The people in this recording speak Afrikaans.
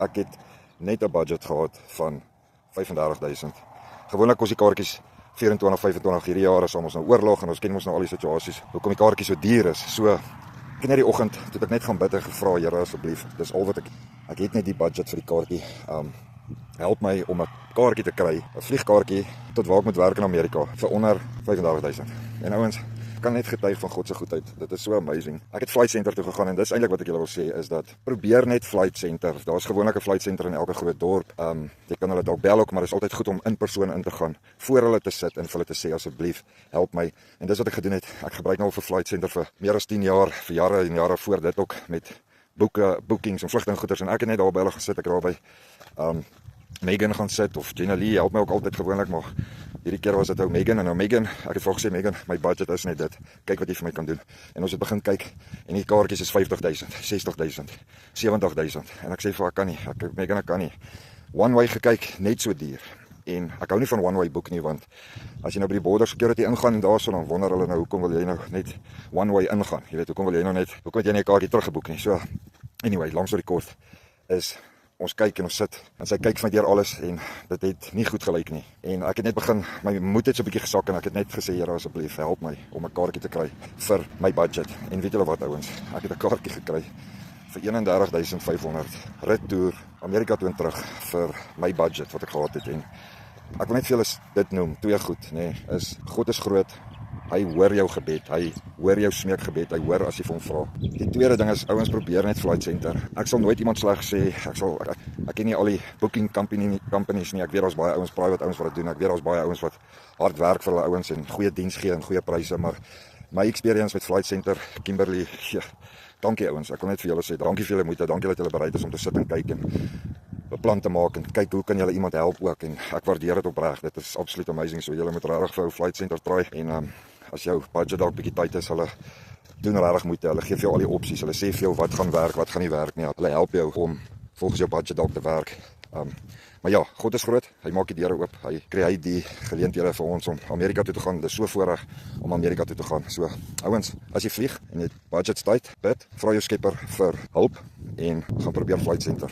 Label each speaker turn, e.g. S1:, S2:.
S1: Ek het net 'n budget gehad van 35.000. Gewoonlik kos die kaartjies 24, 25 hierdie jaar is ons nou oorlog en ons ken mos nou al die situasies. Hoekom die kaartjies so duur is. So ek het net die oggend toe ek net gaan bid en gevra, Here asseblief, dis al wat ek het net die budget vir die kaartjie. Help my om 'n kaartjie te kry, 'n vliegkaartjie tot waar ek moet werk in Amerika vir onder 35.000. En ouens, ek kan net getuig van God se goedheid. Dit is so amazing. Ek het Flight Centre toe gegaan en dis eintlik wat ek julle wil sê is dat probeer net Flight Centre. Daar's gewoonlik 'n Flight Centre in elke groot dorp. Jy kan hulle dalk bel ook, maar dit is altyd goed om in persoon in te gaan voor hulle te sit en vir hulle te sê asseblief help my. En dis wat ek gedoen het. Ek gebruik nou vir Flight Centre vir meer as 10 jaar, vir jare en jare voor dit ook met boekings en vlugtinggoeders en ek het net daar by hulle gesit. Ek het daar by Megan gaan sit of Jenna Lee help my ook altyd gewoonlik, maar hierdie keer was dit ou Megan en nou Megan, ek het vir haar gesê Megan, my budget is net dit. Kyk wat jy vir my kan doen. En ons het begin kyk en die kaartjies is 50.000, 60.000, 70.000 en ek sê vir haar kan nie. Megan, ek kan nie. One way gekyk, net so duur. En ek hou nie van one way boek nie, want as jy nou by die border security ingaan en daarso dan wonder hulle nou hoekom wil jy nou net one way ingaan? Jy weet hoekom het jy nie 'n kaartjie teruggeboek nie. So anyway, langs oor die kort is ons kyk en ons sit en sy kyk van deur alles en dit het nie goed gelyk nie. En ek het net begin, my moed het so 'n bietjie gesak en ek het net gesê, Here asseblief help my om 'n kaartjie te kry vir my budget. En weet julle wat ouens, ek het 'n kaartjie gekry vir 31.500 rittoer Amerika toe en terug vir my budget wat ek gehad het. En ek wil net vir julle dit noem, twee goed, is God is groot. Hy hoor jou gebed, hy hoor jou smeekgebed, hy hoor as jy vir hom vra. Die tweede ding is, ouens probeer net Flight Centre. Ek sal nooit iemand sleg sê, ek ken nie al die booking companies nie, ek weet daar's baie ouens, private ouens wat dit doen, ek weet daar's baie ouens wat hard werk vir hulle ouens en goeie diens gee en goeie pryse, maar my experience met Flight Centre, Kimberley, dankie ouens, ek wil net vir julle sê, dankie vir julle moeite, dankie dat julle bereid is om te sit en kyk en beplan te maak en kyk hoe kan julle iemand help ook en ek waardeer dit opreg, dit is absoluut amazing, so julle moet regtig vir Flight Centre try en as jou budget dalk bietjie tight is, hulle doen regtig moeite, hulle gee vir jou al die opsies, hulle sê vir jou wat gaan werk, wat gaan nie werk nie, hulle help jou om volgens jou budget dalk te werk. Maar ja, God is groot, hy maak die deure oop, hy kry die geleenthede vir ons om Amerika toe te gaan, dit is so voorreg om Amerika toe te gaan. So, ouens, as jy vlieg en jy budget tight, bid, vra jou skepper vir hulp en gaan probeer Flight Centre.